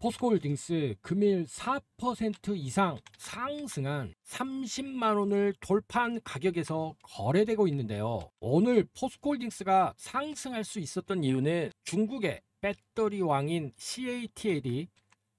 포스코홀딩스 금일 4% 이상 상승한 30만 원을 돌파한 가격에서 거래되고 있는데요. 오늘 포스코홀딩스가 상승할 수 있었던 이유는 중국의 배터리 왕인 CATL이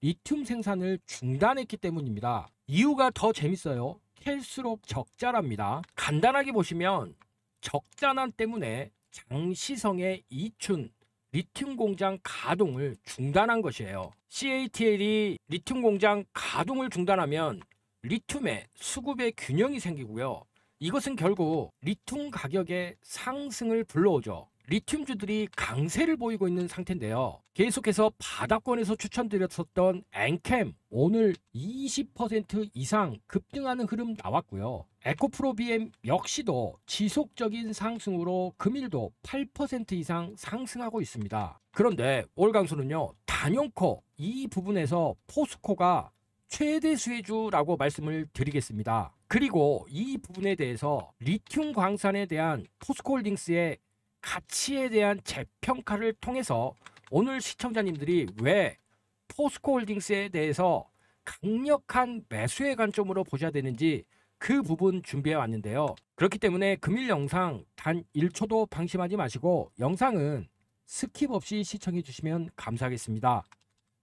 리튬 생산을 중단했기 때문입니다. 이유가 더 재밌어요. 캘수록 적자랍니다. 간단하게 보시면 적자난 때문에 장시성의 이춘 리튬 공장 가동을 중단한 것이에요. CATL이 리튬 공장 가동을 중단하면 리튬의 수급의 균형이 생기고요. 이것은 결국 리튬 가격의 상승을 불러오죠. 리튬주들이 강세를 보이고 있는 상태인데요. 계속해서 바닥권에서 추천드렸었던 엔캠 오늘 20% 이상 급등하는 흐름 나왔고요. 에코프로 BM 역시도 지속적인 상승으로 금일도 8% 이상 상승하고 있습니다. 그런데 올 강수는요, 단연코 이 부분에서 포스코가 최대 수혜주라고 말씀을 드리겠습니다. 그리고 이 부분에 대해서 리튬 광산에 대한 포스코홀딩스의 가치에 대한 재평가를 통해서 오늘 시청자님들이 왜 포스코홀딩스에 대해서 강력한 매수의 관점으로 보셔야 되는지 그 부분 준비해 왔는데요. 그렇기 때문에 금일 영상 단 1초도 방심하지 마시고 영상은 스킵 없이 시청해 주시면 감사하겠습니다.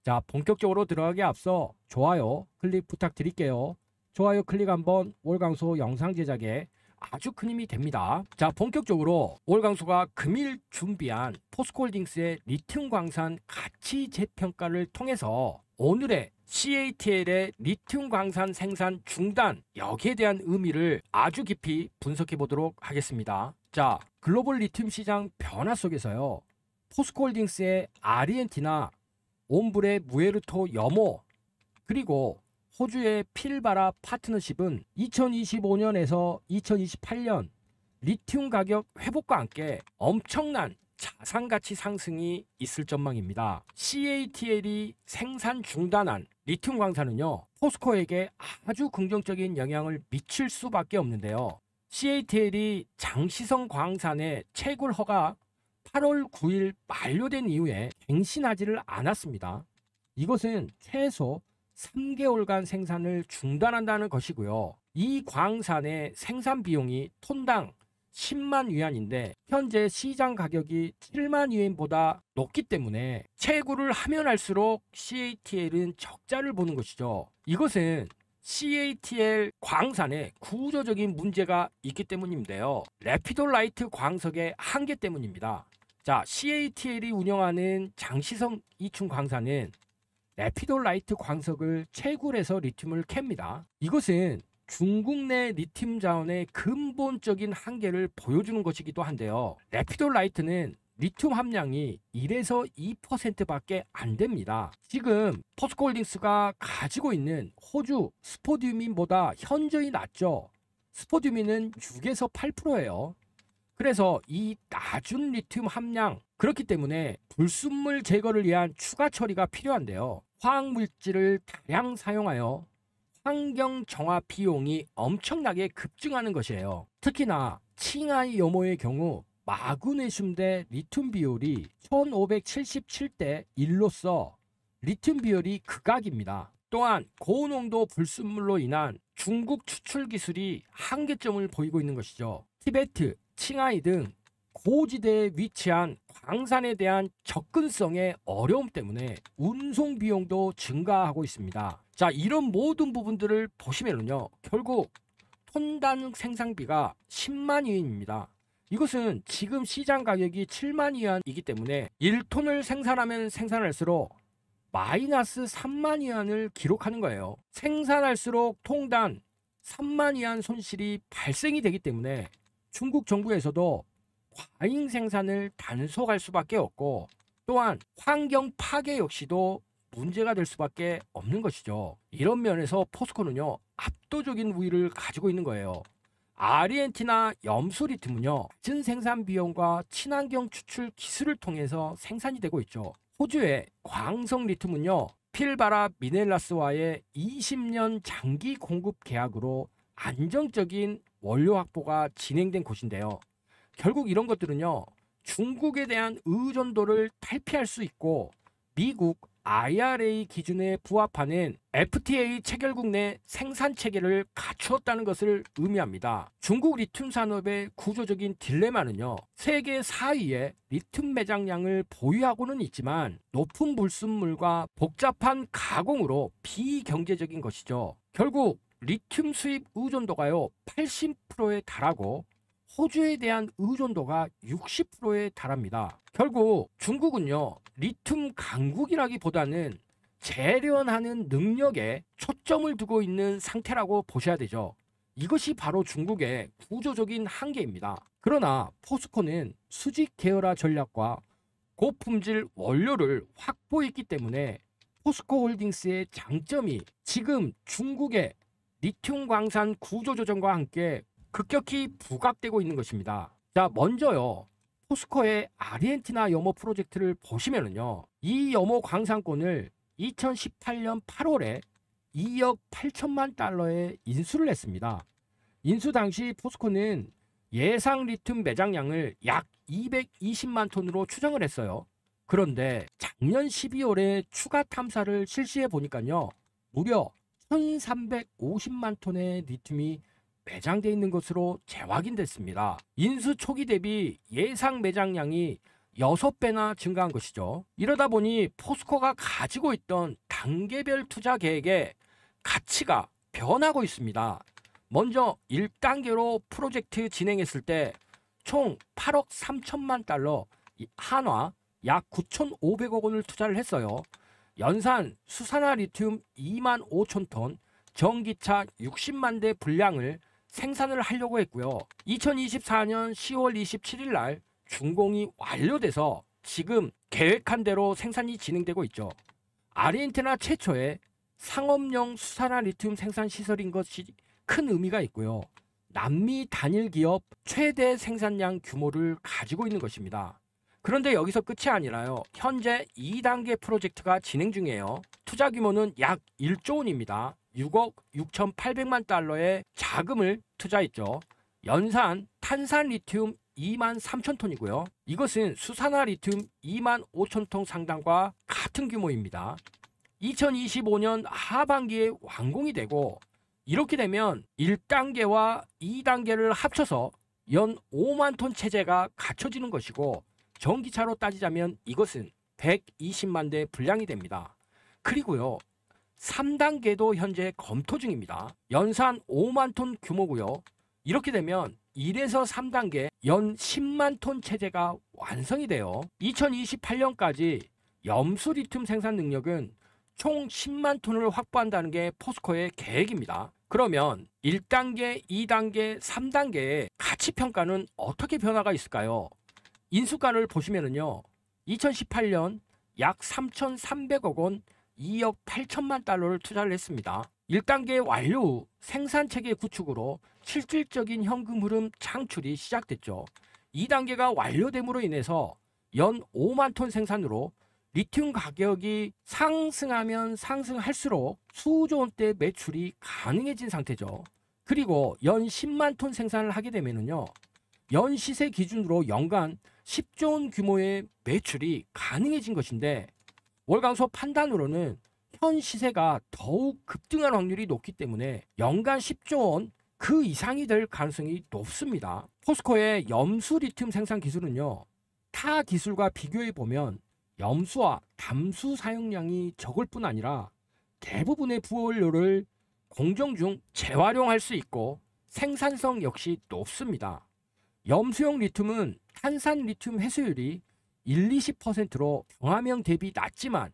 자, 본격적으로 들어가기 앞서 좋아요 클릭 부탁드릴게요. 좋아요 클릭 한번 올강수 영상 제작에 아주 큰 힘이 됩니다. 자, 본격적으로 올강수가 금일 준비한 포스코홀딩스의 리튬 광산 가치 재평가를 통해서 오늘의 CATL의 리튬 광산 생산 중단, 여기에 대한 의미를 아주 깊이 분석해 보도록 하겠습니다. 자, 글로벌 리튬 시장 변화 속에서요, 포스코홀딩스의 아르헨티나, 옴브레 무에르토 여모, 그리고 호주의 필바라 파트너십은 2025년에서 2028년 리튬 가격 회복과 함께 엄청난 자산가치 상승이 있을 전망입니다. CATL이 생산 중단한 리튬 광산은요, 포스코에게 아주 긍정적인 영향을 미칠 수밖에 없는데요. CATL이 장시성 광산의 채굴 허가 8월 9일 만료된 이후에 갱신하지를 않았습니다. 이것은 최소 3개월간 생산을 중단한다는 것이고요. 이 광산의 생산 비용이 톤당 10만 위안인데 현재 시장 가격이 7만 위안보다 높기 때문에 채굴을 하면 할수록 CATL은 적자를 보는 것이죠. 이것은 CATL 광산에 구조적인 문제가 있기 때문인데요. 레피돌라이트 광석의 한계 때문입니다. 자, CATL이 운영하는 장시성 이춘 광산은 레피돌라이트 광석을 채굴해서 리튬을 캡니다. 이것은 중국 내 리튬 자원의 근본적인 한계를 보여주는 것이기도 한데요. 레피돌라이트는 리튬 함량이 1에서 2%밖에 안 됩니다. 지금 포스코홀딩스가 가지고 있는 호주 스포듀민보다 현저히 낮죠. 스포듀민은 6에서 8%예요. 그래서 이 낮은 리튬 함량, 그렇기 때문에 불순물 제거를 위한 추가 처리가 필요한데요. 화학물질을 다량 사용하여 환경 정화 비용이 엄청나게 급증하는 것이에요. 특히나 칭하이 여모의 경우 마그네슘 대 리튬 비율이 1577대 1로서 리튬 비율이 극악입니다. 또한 고농도 불순물로 인한 중국 추출 기술이 한계점을 보이고 있는 것이죠. 티베트, 칭하이 등 고지대에 위치한 광산에 대한 접근성의 어려움 때문에 운송 비용도 증가하고 있습니다. 자, 이런 모든 부분들을 보시면요, 결국 톤당 생산비가 10만 위안입니다. 이것은 지금 시장 가격이 7만 위안이기 때문에 1톤을 생산하면 생산할수록 마이너스 3만 위안을 기록하는 거예요. 생산할수록 통당 3만 위안 손실이 발생이 되기 때문에 중국 정부에서도 과잉 생산을 단속할 수밖에 없고, 또한 환경 파괴 역시도 문제가 될 수밖에 없는 것이죠. 이런 면에서 포스코는요, 압도적인 우위를 가지고 있는 거예요. 아르헨티나 염수 리튬은요, 낮은 생산 비용과 친환경 추출 기술을 통해서 생산이 되고 있죠. 호주의 광석 리튬은요, 필바라 미넬라스와의 20년 장기 공급 계약으로 안정적인 원료 확보가 진행된 곳인데요. 결국 이런 것들은요, 중국에 대한 의존도를 탈피할 수 있고 미국, IRA 기준에 부합하는 FTA 체결국 내 생산 체계를 갖추었다는 것을 의미합니다. 중국 리튬 산업의 구조적인 딜레마는요, 세계 4위의 리튬 매장량을 보유하고는 있지만 높은 불순물과 복잡한 가공으로 비경제적인 것이죠. 결국 리튬 수입 의존도가요 80%에 달하고 호주에 대한 의존도가 60%에 달합니다. 결국 중국은요 리튬 강국이라기보다는 재련하는 능력에 초점을 두고 있는 상태라고 보셔야 되죠. 이것이 바로 중국의 구조적인 한계입니다. 그러나 포스코는 수직 계열화 전략과 고품질 원료를 확보했기 때문에 포스코홀딩스의 장점이 지금 중국의 리튬 광산 구조조정과 함께 급격히 부각되고 있는 것입니다. 자, 먼저요. 포스코의 아르헨티나 염호 프로젝트를 보시면은요. 이 염호 광산권을 2018년 8월에 2억 8천만 달러에 인수를 했습니다. 인수 당시 포스코는 예상 리튬 매장량을 약 220만 톤으로 추정을 했어요. 그런데 작년 12월에 추가 탐사를 실시해 보니까요. 무려 1350만 톤의 리튬이 매장되어 있는 것으로 재확인됐습니다. 인수 초기 대비 예상 매장량이 6배나 증가한 것이죠. 이러다 보니 포스코가 가지고 있던 단계별 투자 계획의 가치가 변하고 있습니다. 먼저 1단계로 프로젝트 진행했을 때 총 8억 3천만 달러, 한화 약 9,500억 원을 투자를 했어요. 연산 수산화 리튬 2만 5천 톤, 전기차 60만 대 분량을 생산을 하려고 했고요. 2024년 10월 27일 날 준공이 완료돼서 지금 계획한 대로 생산이 진행되고 있죠. 아르헨티나 최초의 상업용 수산화 리튬 생산 시설인 것이 큰 의미가 있고요. 남미 단일 기업 최대 생산량 규모를 가지고 있는 것입니다. 그런데 여기서 끝이 아니라요. 현재 2단계 프로젝트가 진행 중이에요. 투자 규모는 약 1조 원입니다. 6억 6,800만 달러의 자금을 투자했죠. 연산 탄산 리튬 2만 3천 톤이고요. 이것은 수산화 리튬 2만 5천 톤 상당과 같은 규모입니다. 2025년 하반기에 완공이 되고 이렇게 되면 1단계와 2단계를 합쳐서 연 5만 톤 체제가 갖춰지는 것이고 전기차로 따지자면 이것은 120만 대 분량이 됩니다. 그리고요. 3단계도 현재 검토 중입니다. 연산 5만 톤 규모고요. 이렇게 되면 1에서 3단계 연 10만 톤 체제가 완성이 돼요. 2028년까지 염수 리튬 생산 능력은 총 10만 톤을 확보한다는 게 포스코의 계획입니다. 그러면 1단계, 2단계, 3단계의 가치 평가는 어떻게 변화가 있을까요? 인수가를 보시면은요. 2018년 약 3,300억 원 2억 8천만 달러를 투자를 했습니다. 1단계 완료 후 생산체계 구축으로 실질적인 현금 흐름 창출이 시작됐죠. 2단계가 완료됨으로 인해서 연 5만 톤 생산으로 리튬 가격이 상승하면 상승할수록 수조 원대 매출이 가능해진 상태죠. 그리고 연 10만 톤 생산을 하게 되면은요. 연 시세 기준으로 연간 10조 원 규모의 매출이 가능해진 것인데 월강소 판단으로는 현 시세가 더욱 급등할 확률이 높기 때문에 연간 10조 원 그 이상이 될 가능성이 높습니다. 포스코의 염수 리튬 생산 기술은요. 타 기술과 비교해 보면 염수와 담수 사용량이 적을 뿐 아니라 대부분의 부원료를 공정 중 재활용할 수 있고 생산성 역시 높습니다. 염수용 리튬은 탄산 리튬 회수율이 1-20%로 경화명 대비 낮지만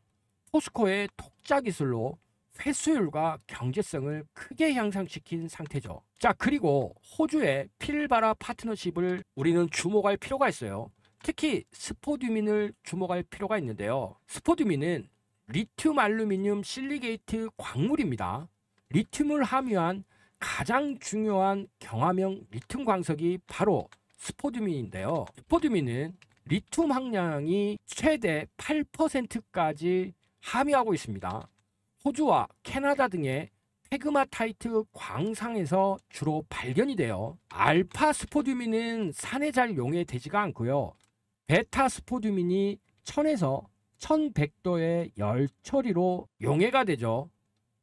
포스코의 독자 기술로 회수율과 경제성을 크게 향상시킨 상태죠. 자, 그리고 호주의 필바라 파트너십을 우리는 주목할 필요가 있어요. 특히 스포듀민을 주목할 필요가 있는데요. 스포듀민은 리튬 알루미늄 실리게이트 광물입니다. 리튬을 함유한 가장 중요한 경화명 리튬 광석이 바로 스포듀민인데요. 스포듀민은 리튬 함량이 최대 8%까지 함유하고 있습니다. 호주와 캐나다 등의 페그마타이트 광상에서 주로 발견이 돼요. 알파 스포듀민은 산에 잘 용해되지가 않고요. 베타 스포듀민이 천에서 1100도의 열 처리로 용해가 되죠.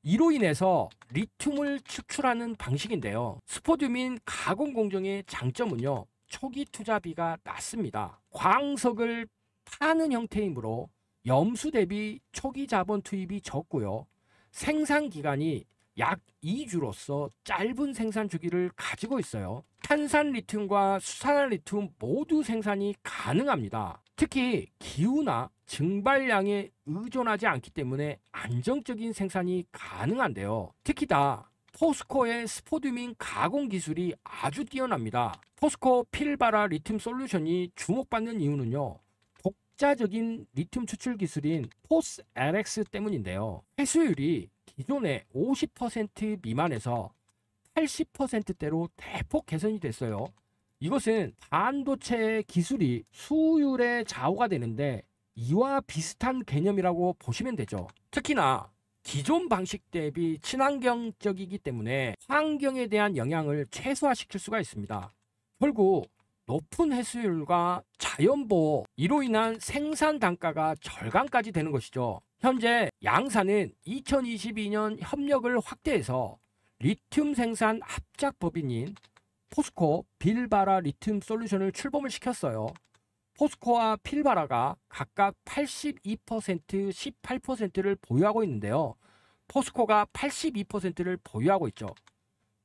이로 인해서 리튬을 추출하는 방식인데요. 스포듐인 가공 공정의 장점은요, 초기 투자비가 낮습니다. 광석을 파는 형태이므로 염수 대비 초기 자본 투입이 적고요. 생산 기간이 약 2주로서 짧은 생산 주기를 가지고 있어요. 탄산 리튬과 수산화 리튬 모두 생산이 가능합니다. 특히 기후나 증발량에 의존하지 않기 때문에 안정적인 생산이 가능한데요. 특히 다 포스코의 스포듐인 가공 기술이 아주 뛰어납니다. 포스코 필바라 리튬 솔루션이 주목받는 이유는요, 독자적인 리튬 추출 기술인 포스LX 때문인데요. 회수율이 기존의 50% 미만에서 80%대로 대폭 개선이 됐어요. 이것은 반도체 기술이 수율의 좌우가 되는데 이와 비슷한 개념이라고 보시면 되죠. 특히나 기존 방식 대비 친환경적이기 때문에 환경에 대한 영향을 최소화시킬 수가 있습니다. 결국 높은 회수율과 자연보호, 이로 인한 생산 단가가 절감까지 되는 것이죠. 현재 양사는 2022년 협력을 확대해서 리튬 생산 합작 법인인 포스코 빌바라 리튬 솔루션을 출범을 시켰어요. 포스코와 필바라가 각각 82%, 18%를 보유하고 있는데요. 포스코가 82%를 보유하고 있죠.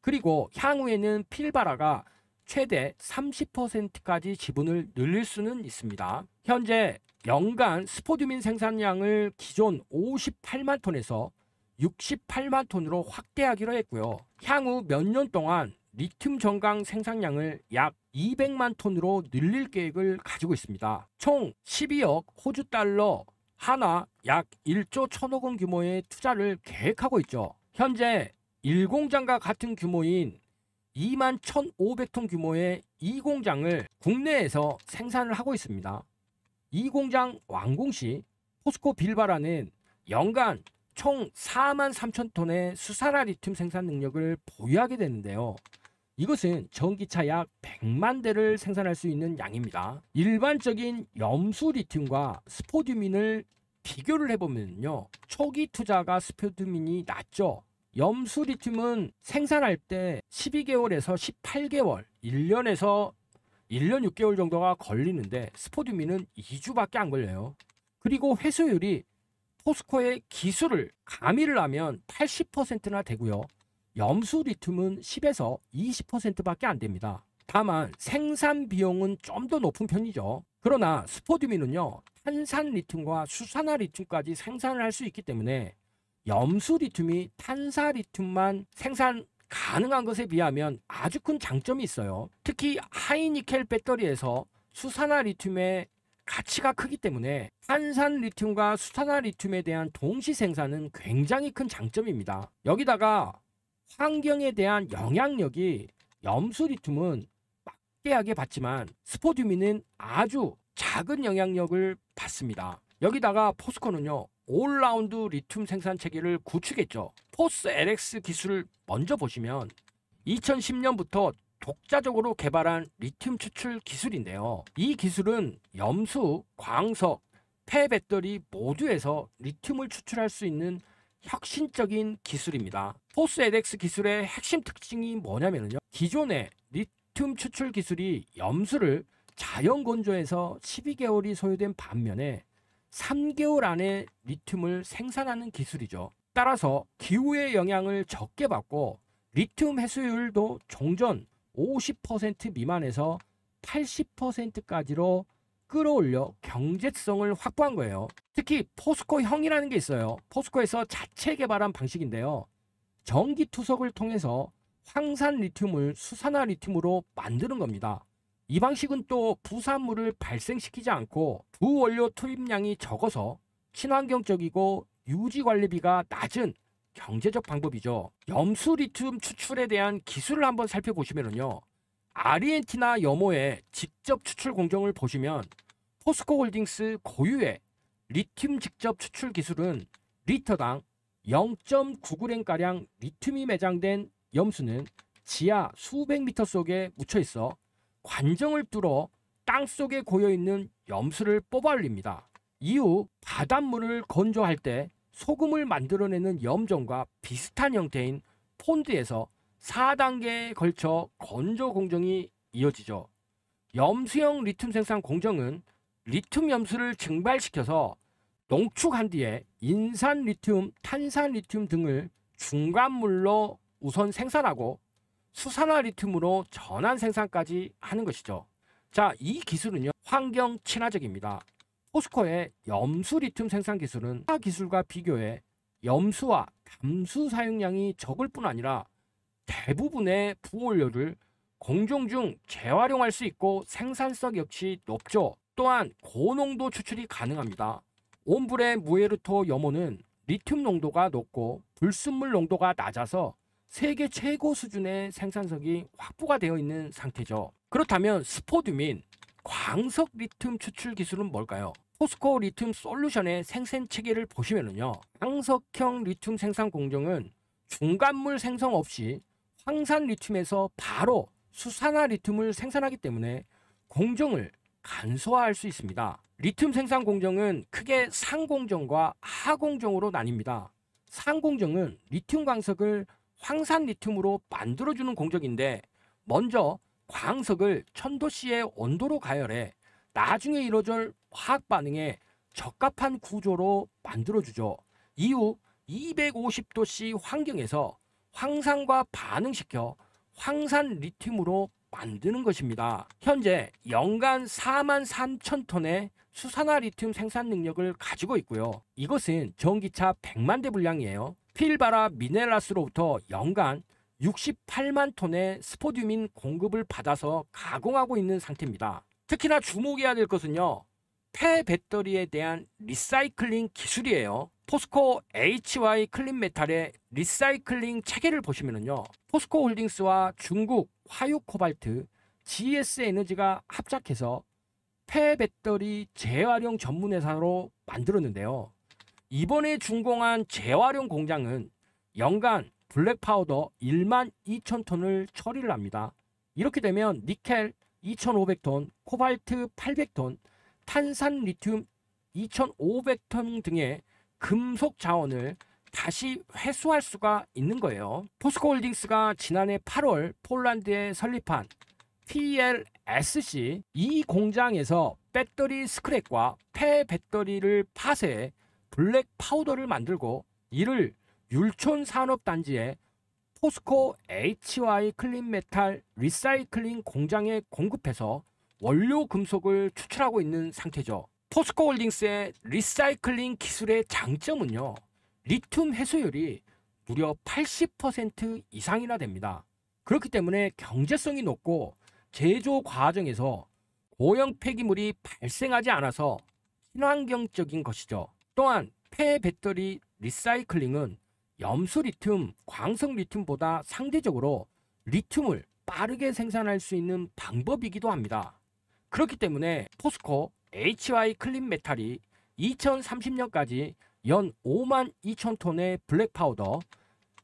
그리고 향후에는 필바라가 최대 30%까지 지분을 늘릴 수는 있습니다. 현재 연간 스포듐인 생산량을 기존 58만 톤에서 68만 톤으로 확대하기로 했고요. 향후 몇 년 동안 리튬 정강 생산량을 약 200만 톤으로 늘릴 계획을 가지고 있습니다. 총 12억 호주 달러, 하나 약 1조 1천억 원 규모의 투자를 계획하고 있죠. 현재 1공장과 같은 규모인 2만 1,500톤 규모의 이 공장을 국내에서 생산을 하고 있습니다. 이 공장 완공 시 포스코 빌바라는 연간 총 4만 3천 톤의 수산화 리튬 생산 능력을 보유하게 되는데요. 이것은 전기차 약 100만 대를 생산할 수 있는 양입니다. 일반적인 염수 리튬과 스포듐인을 비교를 해보면요, 초기 투자가 스포듐인이 낮죠. 염수 리튬은 생산할 때 12개월에서 18개월, 1년에서 1년 6개월 정도가 걸리는데 스포듐인은 2주밖에 안 걸려요. 그리고 회수율이 포스코의 기술을 가미를 하면 80%나 되고요. 염수 리튬은 10에서 20%밖에 안 됩니다. 다만 생산 비용은 좀 더 높은 편이죠. 그러나 스포듐인은요, 탄산 리튬과 수산화 리튬까지 생산을 할 수 있기 때문에 염수 리튬이 탄산 리튬만 생산 가능한 것에 비하면 아주 큰 장점이 있어요. 특히 하이니켈 배터리에서 수산화 리튬의 가치가 크기 때문에 탄산 리튬과 수산화 리튬에 대한 동시 생산은 굉장히 큰 장점입니다. 여기다가 환경에 대한 영향력이 염수 리튬은 막대하게 받지만 스포듐인은 아주 작은 영향력을 받습니다. 여기다가 포스코는요, 올라운드 리튬 생산 체계를 구축했죠. 포스LX 기술을 먼저 보시면 2010년부터 독자적으로 개발한 리튬 추출 기술인데요. 이 기술은 염수, 광석, 폐배터리 모두에서 리튬을 추출할 수 있는 혁신적인 기술입니다. 포스LX 기술의 핵심 특징이 뭐냐면요, 기존의 리튬 추출 기술이 염수를 자연 건조해서 12개월이 소요된 반면에 3개월 안에 리튬을 생산하는 기술이죠. 따라서 기후의 영향을 적게 받고 리튬 회수율도 종전 50% 미만에서 80%까지로 끌어올려 경제성을 확보한 거예요. 특히 포스코형이라는 게 있어요. 포스코에서 자체 개발한 방식인데요. 전기 투석을 통해서 황산 리튬을 수산화 리튬으로 만드는 겁니다. 이 방식은 또 부산물을 발생시키지 않고 부원료 투입량이 적어서 친환경적이고 유지관리비가 낮은 경제적 방법이죠. 염수 리튬 추출에 대한 기술을 한번 살펴보시면요, 아르헨티나 염호의 직접 추출 공정을 보시면 포스코 홀딩스 고유의 리튬 직접 추출 기술은 리터당 0.99g가량 리튬이 매장된 염수는 지하 수백 미터 속에 묻혀 있어 관정을 뚫어 땅 속에 고여있는 염수를 뽑아 올립니다. 이후 바닷물을 건조할 때 소금을 만들어내는 염전과 비슷한 형태인 폰드에서 4단계에 걸쳐 건조 공정이 이어지죠. 염수형 리튬 생산 공정은 리튬 염수를 증발시켜서 농축한 뒤에 인산 리튬, 탄산 리튬 등을 중간물로 우선 생산하고 수산화 리튬으로 전환 생산까지 하는 것이죠. 자, 이 기술은요, 환경 친화적입니다. 포스코의 염수 리튬 생산 기술은 타 기술과 비교해 염수와 담수 사용량이 적을 뿐 아니라 대부분의 부원료를 공정 중 재활용할 수 있고 생산성 역시 높죠. 또한 고농도 추출이 가능합니다. 옴브레 무에르토 염호는 리튬 농도가 높고 불순물 농도가 낮아서 세계 최고 수준의 생산성이 확보가 되어 있는 상태죠. 그렇다면 스포듐인 광석 리튬 추출 기술은 뭘까요? 포스코 리튬 솔루션의 생산 체계를 보시면요, 광석형 리튬 생산 공정은 중간물 생성 없이 황산 리튬에서 바로 수산화 리튬을 생산하기 때문에 공정을 간소화할 수 있습니다. 리튬 생산 공정은 크게 상공정과 하공정으로 나뉩니다. 상공정은 리튬 광석을 황산 리튬으로 만들어주는 공정인데, 먼저 광석을 1000도씨의 온도로 가열해 나중에 이루어질 화학 반응에 적합한 구조로 만들어주죠. 이후 250도씨 환경에서 황산과 반응시켜 황산 리튬으로 만드는 것입니다. 현재 연간 43,000톤의 수산화 리튬 생산 능력을 가지고 있고요. 이것은 전기차 100만 대 분량이에요. 필바라 미네랄스로부터 연간 68만 톤의 스포듐인 공급을 받아서 가공하고 있는 상태입니다. 특히나 주목해야 될 것은요, 폐배터리에 대한 리사이클링 기술이에요. 포스코 HY 클린메탈의 리사이클링 체계를 보시면요, 포스코 홀딩스와 중국 화유코발트 GS에너지가 합작해서 폐배터리 재활용 전문 회사로 만들었는데요. 이번에 준공한 재활용 공장은 연간 블랙파우더 12,000톤을 처리를 합니다. 이렇게 되면 니켈 2,500톤, 코발트 800톤, 탄산 리튬 2,500톤 등의 금속 자원을 다시 회수할 수가 있는 거예요. 포스코 홀딩스가 지난해 8월 폴란드에 설립한 PLSC 이 공장에서 배터리 스크랩과 폐배터리를 파쇄해 블랙 파우더를 만들고, 이를 율촌 산업단지에 포스코 HY 클린메탈 리사이클링 공장에 공급해서 원료 금속을 추출하고 있는 상태죠. 포스코 홀딩스의 리사이클링 기술의 장점은요, 리튬 해소율이 무려 80% 이상이나 됩니다. 그렇기 때문에 경제성이 높고 제조 과정에서 오염 폐기물이 발생하지 않아서 친환경적인 것이죠. 또한 폐배터리 리사이클링은 염수 리튬, 광석 리튬보다 상대적으로 리튬을 빠르게 생산할 수 있는 방법이기도 합니다. 그렇기 때문에 포스코 HY 클린메탈이 2030년까지 연 52,000톤의 블랙파우더,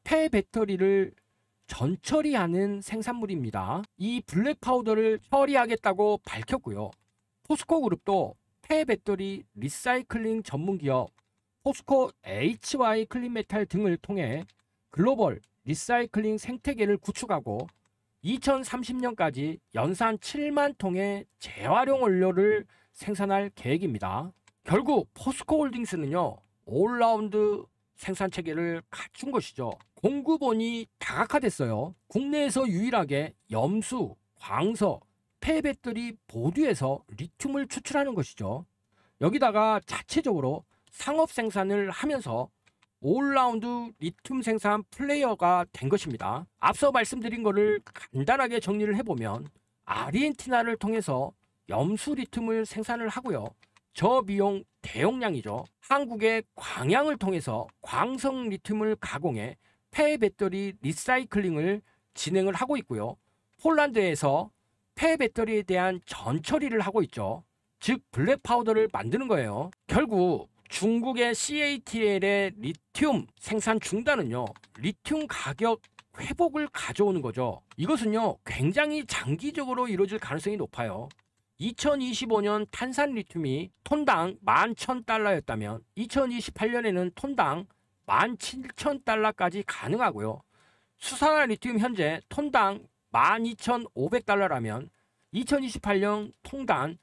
폐배터리를 전처리하는 생산물입니다. 이 블랙파우더를 처리하겠다고 밝혔고요. 포스코 그룹도 폐배터리 리사이클링 전문기업 포스코 HY 클린메탈 등을 통해 글로벌 리사이클링 생태계를 구축하고 2030년까지 연산 7만 통의 재활용 원료를 생산할 계획입니다. 결국 포스코 홀딩스는요, 올라운드 생산 체계를 갖춘 것이죠. 공급원이 다각화됐어요. 국내에서 유일하게 염수, 광석, 폐배터리 모두에서 리튬을 추출하는 것이죠. 여기다가 자체적으로 상업 생산을 하면서 올라운드 리튬 생산 플레이어가 된 것입니다. 앞서 말씀드린 것을 간단하게 정리를 해보면, 아르헨티나를 통해서 염수 리튬을 생산을 하고요. 저비용 대용량이죠. 한국의 광양을 통해서 광석 리튬을 가공해 폐배터리 리사이클링을 진행을 하고 있고요. 폴란드에서 폐배터리에 대한 전처리를 하고 있죠. 즉 블랙 파우더를 만드는 거예요. 결국 중국의 CATL의 리튬 생산 중단은요, 리튬 가격 회복을 가져오는 거죠. 이것은요, 굉장히 장기적으로 이루어질 가능성이 높아요. 2025년 탄산 리튬이 톤당 11,000달러였다면 2028년에는 톤당 17,000달러까지 가능하고요. 수산화 리튬 현재 톤당 12,500달러라면 2028년 톤당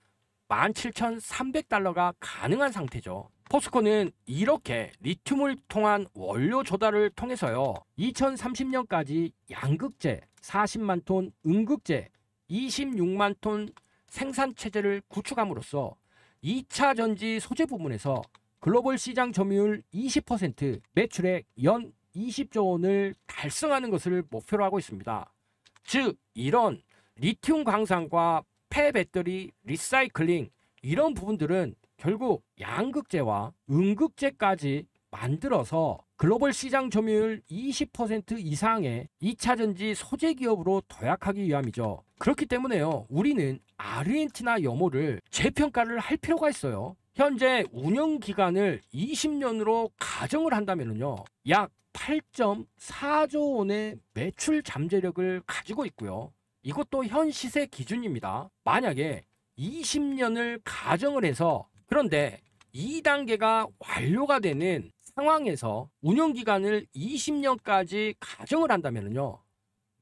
17,300달러가 가능한 상태죠. 포스코는 이렇게 리튬을 통한 원료 조달을 통해서요, 2030년까지 양극재 40만 톤, 음극재 26만 톤 생산 체제를 구축함으로써 2차 전지 소재 부문에서 글로벌 시장 점유율 20%, 매출액 연 20조 원을 달성하는 것을 목표로 하고 있습니다. 즉, 이런 리튬 광산과 폐배터리 리사이클링, 이런 부분들은 결국 양극재와 음극재까지 만들어서 글로벌 시장 점유율 20% 이상의 2차 전지 소재 기업으로 도약하기 위함이죠. 그렇기 때문에요, 우리는 아르헨티나 염호를 재평가를 할 필요가 있어요. 현재 운영 기간을 20년으로 가정을 한다면요, 약 8.4조 원의 매출 잠재력을 가지고 있고요. 이것도 현 시세 기준입니다. 만약에 20년을 가정을 해서, 그런데 2단계가 완료가 되는 상황에서 운영기간을 20년까지 가정을 한다면요,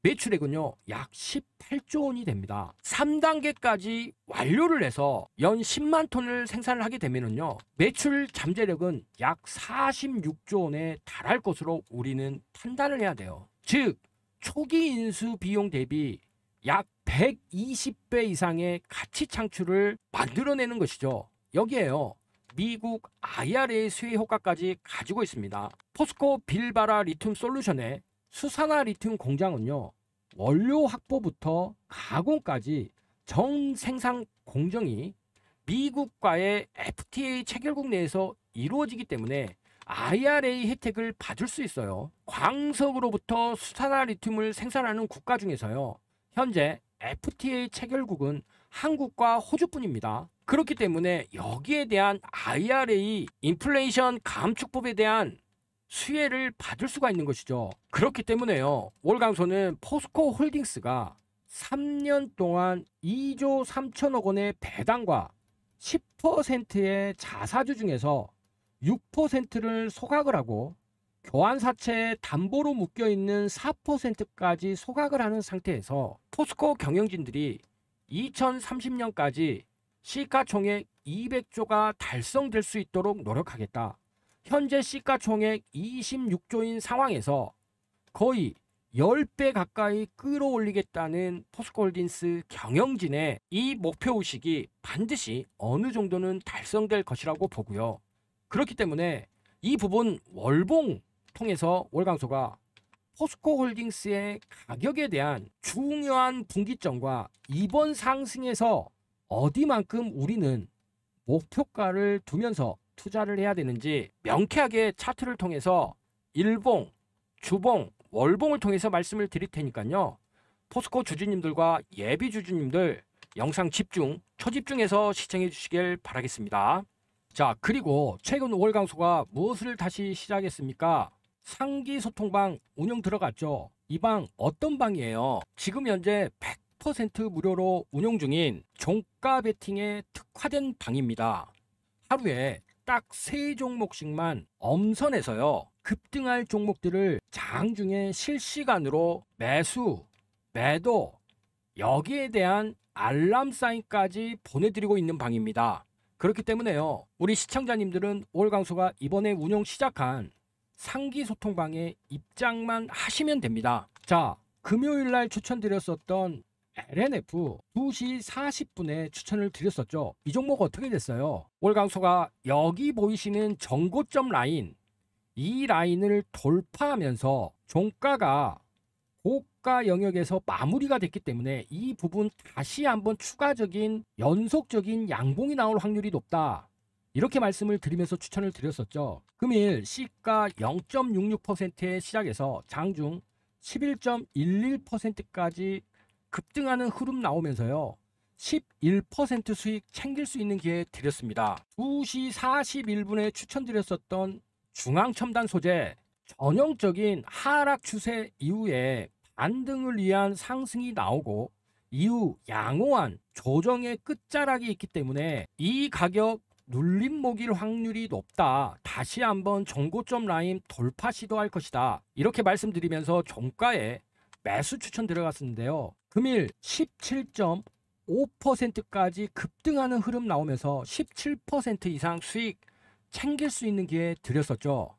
매출액은요 약 18조 원이 됩니다. 3단계까지 완료를 해서 연 10만 톤을 생산을 하게 되면요, 매출 잠재력은 약 46조 원에 달할 것으로 우리는 판단을 해야 돼요. 즉, 초기 인수 비용 대비 약 120배 이상의 가치 창출을 만들어내는 것이죠. 여기에요, 미국 IRA 수혜 효과까지 가지고 있습니다. 포스코 빌바라 리튬 솔루션의 수산화 리튬 공장은요, 원료 확보부터 가공까지 전 생산 공정이 미국과의 FTA 체결국 내에서 이루어지기 때문에 IRA 혜택을 받을 수 있어요. 광석으로부터 수산화 리튬을 생산하는 국가 중에서요, 현재 FTA 체결국은 한국과 호주뿐입니다. 그렇기 때문에 여기에 대한 IRA 인플레이션 감축법에 대한 수혜를 받을 수가 있는 것이죠. 그렇기 때문에요, 월강소는 포스코 홀딩스가 3년 동안 2조 3천억 원의 배당과 10%의 자사주 중에서 6%를 소각을 하고 교환사채에 담보로 묶여있는 4%까지 소각을 하는 상태에서 포스코 경영진들이 2030년까지 시가총액 200조가 달성될 수 있도록 노력하겠다. 현재 시가총액 26조인 상황에서 거의 10배 가까이 끌어올리겠다는 포스코홀딩스 경영진의 이 목표의식이 반드시 어느 정도는 달성될 것이라고 보고요. 그렇기 때문에 이 부분 월봉 통해서 월강소가 포스코홀딩스의 가격에 대한 중요한 분기점과 이번 상승에서 어디만큼 우리는 목표가를 두면서 투자를 해야 되는지 명쾌하게 차트를 통해서 일봉, 주봉, 월봉을 통해서 말씀을 드릴 테니까요, 포스코 주주님들과 예비 주주님들 영상 집중, 초집중해서 시청해 주시길 바라겠습니다. 자, 그리고 최근 월강소가 무엇을 다시 시작했습니까? 상기 소통방 운영 들어갔죠. 이 방 어떤 방이에요? 지금 현재 100% 무료로 운영 중인 종가 베팅에 특화된 방입니다. 하루에 딱 3종목씩만 엄선해서요, 급등할 종목들을 장중에 실시간으로 매수, 매도, 여기에 대한 알람 사인까지 보내드리고 있는 방입니다. 그렇기 때문에요, 우리 시청자님들은 월강소가 이번에 운영 시작한 상기 소통방에 입장만 하시면 됩니다. 자, 금요일날 추천드렸었던 LNF 2시 40분에 추천을 드렸었죠. 이 종목 어떻게 됐어요? 월강소가 여기 보이시는 전고점 라인, 이 라인을 돌파하면서 종가가 고가 영역에서 마무리가 됐기 때문에 이 부분 다시 한번 추가적인 연속적인 양봉이 나올 확률이 높다, 이렇게 말씀을 드리면서 추천을 드렸었죠. 금일 시가 0.66%에 시작해서 장중 11.11%까지 급등하는 흐름 나오면서요, 11% 수익 챙길 수 있는 기회 드렸습니다. 2시 41분에 추천드렸었던 중앙첨단 소재, 전형적인 하락 추세 이후에 반등을 위한 상승이 나오고 이후 양호한 조정의 끝자락이 있기 때문에 이 가격 눌림목일 확률이 높다. 다시 한번 정고점 라인 돌파 시도할 것이다. 이렇게 말씀드리면서 종가에 매수 추천 들어갔었는데요. 금일 17.5%까지 급등하는 흐름 나오면서 17% 이상 수익 챙길 수 있는 기회 드렸었죠.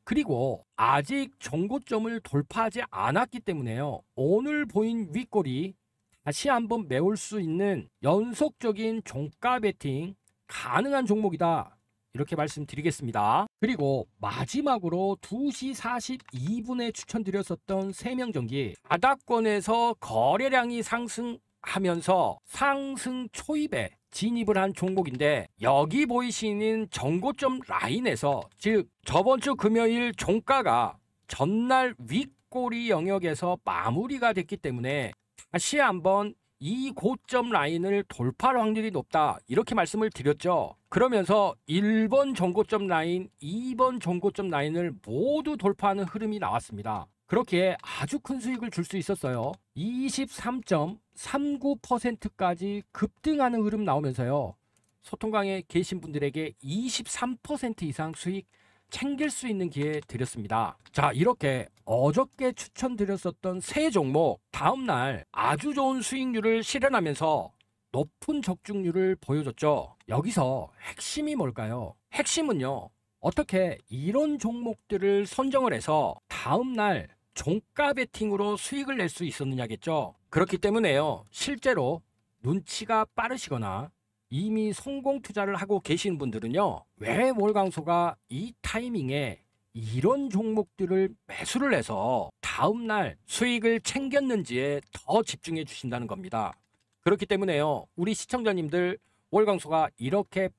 그리고 아직 정고점을 돌파하지 않았기 때문에요. 오늘 보인 윗골이 다시 한번 메울 수 있는 연속적인 종가 베팅 가능한 종목이다. 이렇게 말씀드리겠습니다. 그리고 마지막으로 2시 42분에 추천드렸었던 세명전기 바닥권에서 거래량이 상승하면서 상승 초입에 진입을 한 종목인데 여기 보이시는 정고점 라인에서 즉 저번 주 금요일 종가가 전날 윗꼬리 영역에서 마무리가 됐기 때문에 다시 한번 이 고점 라인을 돌파할 확률이 높다 이렇게 말씀을 드렸죠. 그러면서 1번 정고점 라인, 2번 정고점 라인을 모두 돌파하는 흐름이 나왔습니다. 그렇게 아주 큰 수익을 줄 수 있었어요. 23.39%까지 급등하는 흐름 나오면서요. 소통강에 계신 분들에게 23% 이상 수익 챙길 수 있는 기회 드렸습니다. 자, 이렇게 어저께 추천드렸었던 세 종목 다음날 아주 좋은 수익률을 실현하면서 높은 적중률을 보여줬죠. 여기서 핵심이 뭘까요? 핵심은요. 어떻게 이런 종목들을 선정을 해서 다음날 종가 베팅으로 수익을 낼 수 있었느냐겠죠. 그렇기 때문에요. 실제로 눈치가 빠르시거나 이미 성공 투자를 하고 계신 분들은요. 왜 월광소가 이 타이밍에 이런 종목들을 매수를 해서 다음날 수익을 챙겼는지에 더 집중해 주신다는 겁니다. 그렇기 때문에요. 우리 시청자님들 월광소가 이렇게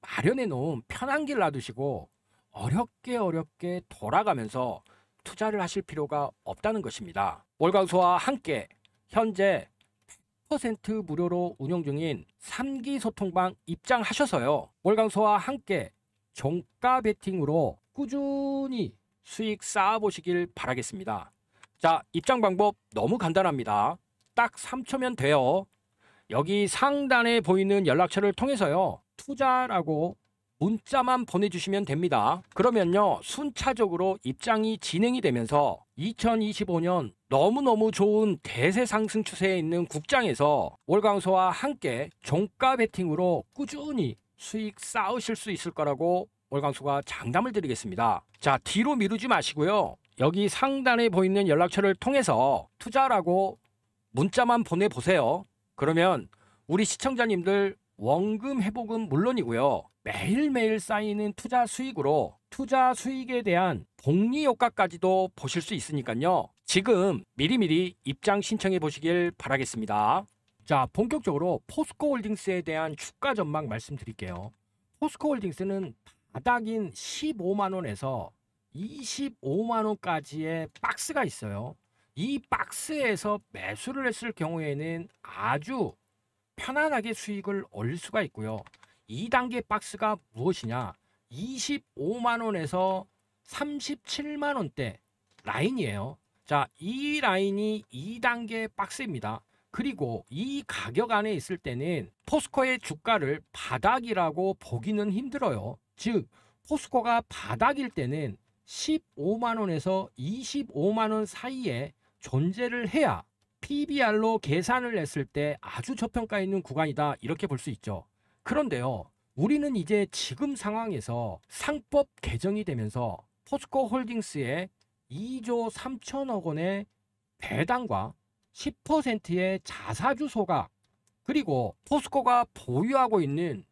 마련해 놓은 편한 길 놔두시고 어렵게 돌아가면서 투자를 하실 필요가 없다는 것입니다. 월광소와 함께 현재 100% 무료로 운영 중인 3기 소통방 입장하셔서요. 월광소와 함께 종가 베팅으로 꾸준히 수익 쌓아보시길 바라겠습니다. 자, 입장 방법 너무 간단합니다. 딱 3초면 돼요. 여기 상단에 보이는 연락처를 통해서요. 투자라고 문자만 보내주시면 됩니다. 그러면요. 순차적으로 입장이 진행이 되면서 2025년 너무너무 좋은 대세 상승 추세에 있는 국장에서 월광소와 함께 종가 베팅으로 꾸준히 수익 쌓으실 수 있을 거라고 월광소가 장담을 드리겠습니다. 자, 뒤로 미루지 마시고요. 여기 상단에 보이는 연락처를 통해서 투자라고 문자만 보내보세요. 그러면 우리 시청자님들 원금 회복은 물론이고요. 매일매일 쌓이는 투자 수익으로 투자 수익에 대한 복리 효과까지도 보실 수 있으니까요. 지금 미리미리 입장 신청해 보시길 바라겠습니다. 자, 본격적으로 포스코홀딩스에 대한 주가 전망 말씀드릴게요. 포스코홀딩스는 바닥인 15만원에서 25만원까지의 박스가 있어요. 이 박스에서 매수를 했을 경우에는 아주 편안하게 수익을 올릴 수가 있고요. 2단계 박스가 무엇이냐? 25만원에서 37만원대 라인이에요. 자, 이 라인이 2단계 박스입니다. 그리고 이 가격 안에 있을 때는 포스코의 주가를 바닥이라고 보기는 힘들어요. 즉, 포스코가 바닥일 때는 15만원에서 25만원 사이에 존재를 해야 PBR로 계산을 했을 때 아주 저평가 있는 구간이다 이렇게 볼 수 있죠. 그런데요. 우리는 이제 지금 상황에서 상법 개정이 되면서 포스코홀딩스의 2조 3천억 원의 배당과 10%의 자사주 소각 그리고 포스코가 보유하고 있는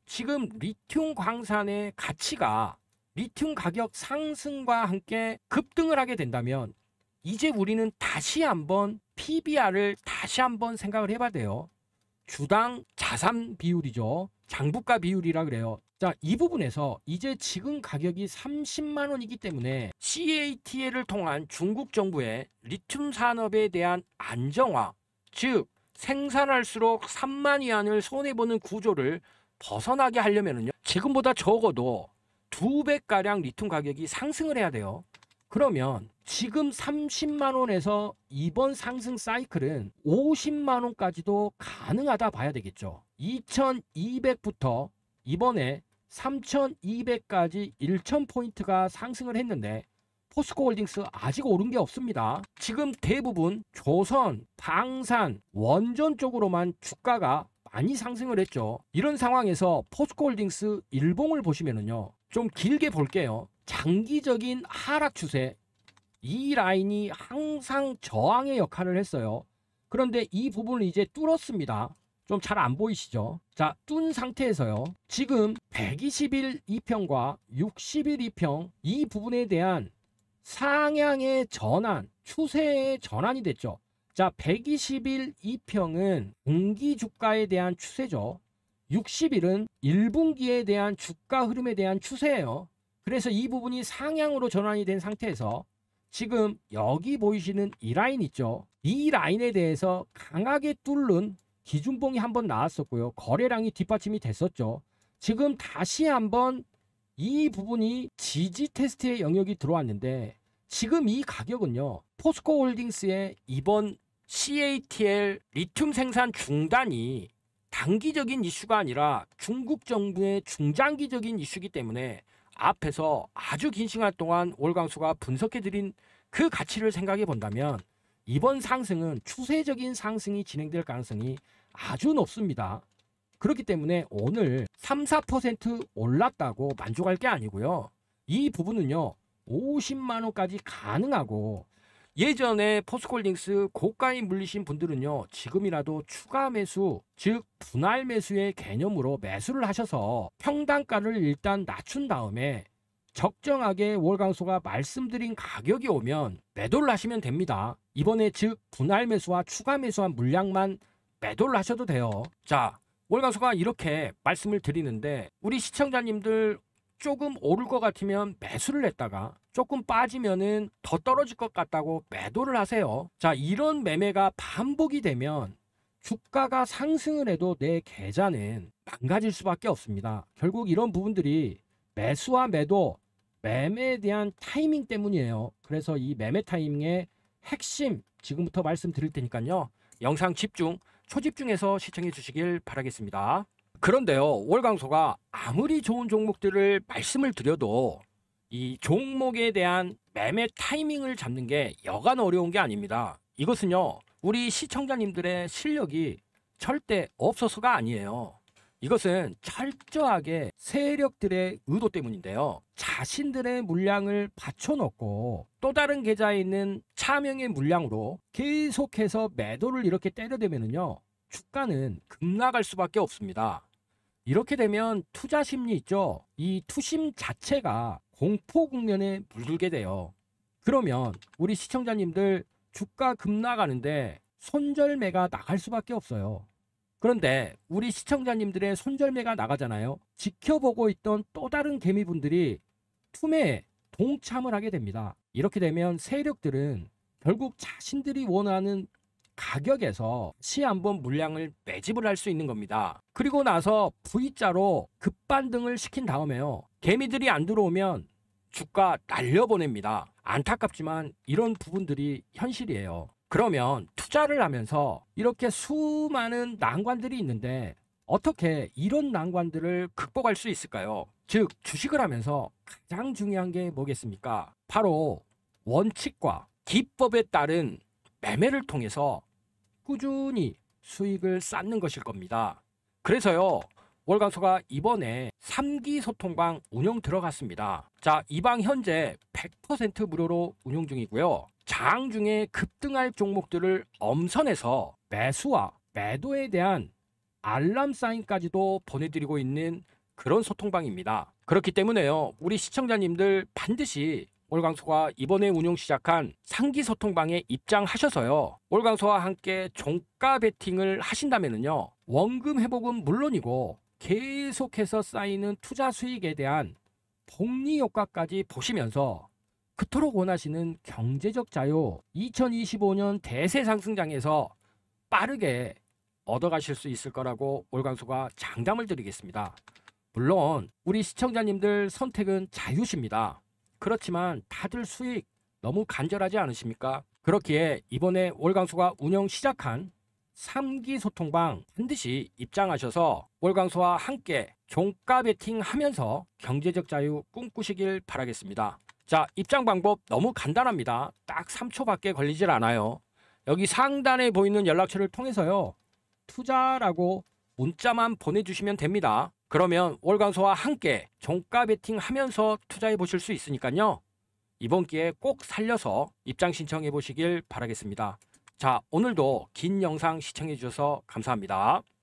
지금 리튬 광산의 가치가 리튬 가격 상승과 함께 급등을 하게 된다면 이제 우리는 다시 한번 PBR을 다시 한번 생각을 해봐야 돼요. 주당 자산 비율이죠. 장부가 비율이라 그래요. 자, 이 부분에서 이제 지금 가격이 30만 원이기 때문에 CATL을 통한 중국 정부의 리튬 산업에 대한 안정화, 즉 생산할수록 3만 위안을 손해보는 구조를 벗어나게 하려면요. 지금보다 적어도 2배가량 리튬 가격이 상승을 해야 돼요. 그러면 지금 30만 원에서 이번 상승 사이클은 50만 원까지도 가능하다 봐야 되겠죠. 2200부터 이번에 3200까지 1000포인트가 상승을 했는데 포스코홀딩스 아직 오른 게 없습니다. 지금 대부분 조선, 방산, 원전 쪽으로만 주가가 많이 상승을 했죠. 이런 상황에서 포스코홀딩스 일봉을 보시면은요, 좀 길게 볼게요. 장기적인 하락 추세, 이 라인이 항상 저항의 역할을 했어요. 그런데 이 부분을 이제 뚫었습니다. 좀 잘 안 보이시죠? 자, 뚫은 상태에서요, 지금 120일 2평과 60일 2평 이 부분에 대한 상향의 전환, 추세의 전환이 됐죠. 자, 120일 2평은 분기 주가에 대한 추세죠. 60일은 1분기에 대한 주가 흐름에 대한 추세예요. 그래서 이 부분이 상향으로 전환이 된 상태에서 지금 여기 보이시는 이 라인 있죠. 이 라인에 대해서 강하게 뚫는 기준봉이 한번 나왔었고요. 거래량이 뒷받침이 됐었죠. 지금 다시 한번 이 부분이 지지 테스트의 영역이 들어왔는데, 지금 이 가격은요, 포스코홀딩스의 이번 CATL 리튬 생산 중단이 단기적인 이슈가 아니라 중국 정부의 중장기적인 이슈이기 때문에 앞에서 아주 긴 시간 동안 월광수가 분석해드린 그 가치를 생각해 본다면 이번 상승은 추세적인 상승이 진행될 가능성이 아주 높습니다. 그렇기 때문에 오늘 3, 4% 올랐다고 만족할 게 아니고요. 이 부분은요, 50만 원까지 가능하고, 예전에 포스코홀딩스 고가에 물리신 분들은요, 지금이라도 추가 매수, 즉 분할 매수의 개념으로 매수를 하셔서 평단가를 일단 낮춘 다음에 적정하게 월광소가 말씀드린 가격이 오면 매도를 하시면 됩니다. 이번에 즉 분할 매수와 추가 매수한 물량만 매도를 하셔도 돼요. 자, 월광소가 이렇게 말씀을 드리는데, 우리 시청자님들 조금 오를 것 같으면 매수를 했다가 조금 빠지면은 더 떨어질 것 같다고 매도를 하세요. 자, 이런 매매가 반복이 되면 주가가 상승을 해도 내 계좌는 망가질 수밖에 없습니다. 결국 이런 부분들이 매수와 매도, 매매에 대한 타이밍 때문이에요. 그래서 이 매매 타이밍의 핵심 지금부터 말씀드릴 테니까요, 영상 집중, 초집중해서 시청해 주시길 바라겠습니다. 그런데요, 월광소가 아무리 좋은 종목들을 말씀을 드려도 이 종목에 대한 매매 타이밍을 잡는 게 여간 어려운 게 아닙니다. 이것은요, 우리 시청자님들의 실력이 절대 없어서가 아니에요. 이것은 철저하게 세력들의 의도 때문인데요. 자신들의 물량을 받쳐놓고 또 다른 계좌에 있는 차명의 물량으로 계속해서 매도를 이렇게 때려대면요, 주가는 급락할 수밖에 없습니다. 이렇게 되면 투자 심리 있죠. 이 투심 자체가 공포 국면에 물들게 돼요. 그러면 우리 시청자님들 주가 급락하는데 손절매가 나갈 수밖에 없어요. 그런데 우리 시청자님들의 손절매가 나가잖아요. 지켜보고 있던 또 다른 개미분들이 투매에 동참을 하게 됩니다. 이렇게 되면 세력들은 결국 자신들이 원하는 가격에서 다시 한번 물량을 매집을 할 수 있는 겁니다. 그리고 나서 V자로 급반등을 시킨 다음에요, 개미들이 안 들어오면 주가 날려보냅니다. 안타깝지만 이런 부분들이 현실이에요. 그러면 투자를 하면서 이렇게 수많은 난관들이 있는데 어떻게 이런 난관들을 극복할 수 있을까요? 즉, 주식을 하면서 가장 중요한 게 뭐겠습니까? 바로 원칙과 기법에 따른 매매를 통해서 꾸준히 수익을 쌓는 것일 겁니다. 그래서요, 월광소가 이번에 3기 소통방 운영 들어갔습니다. 자, 이 방 현재 100% 무료로 운영 중이고요. 장 중에 급등할 종목들을 엄선해서 매수와 매도에 대한 알람 사인까지도 보내드리고 있는 그런 소통방입니다. 그렇기 때문에요, 우리 시청자님들 반드시 월광소가 이번에 운영 시작한 상기 소통방에 입장하셔서요, 월광소와 함께 종가 베팅을 하신다면요, 원금 회복은 물론이고 계속해서 쌓이는 투자 수익에 대한 복리 효과까지 보시면서 그토록 원하시는 경제적 자유 2025년 대세 상승장에서 빠르게 얻어가실 수 있을 거라고 월광소가 장담을 드리겠습니다. 물론 우리 시청자님들 선택은 자유십니다. 그렇지만 다들 수익 너무 간절하지 않으십니까? 그렇기에 이번에 월광소가 운영 시작한 3기 소통방 반드시 입장하셔서 월광소와 함께 종가 베팅하면서 경제적 자유 꿈꾸시길 바라겠습니다. 자, 입장 방법 너무 간단합니다. 딱 3초밖에 걸리질 않아요. 여기 상단에 보이는 연락처를 통해서요, 투자라고 문자만 보내주시면 됩니다. 그러면 월광소와 함께 종가 베팅하면서 투자해 보실 수 있으니까요, 이번 기회에 꼭 살려서 입장 신청해 보시길 바라겠습니다. 자, 오늘도 긴 영상 시청해 주셔서 감사합니다.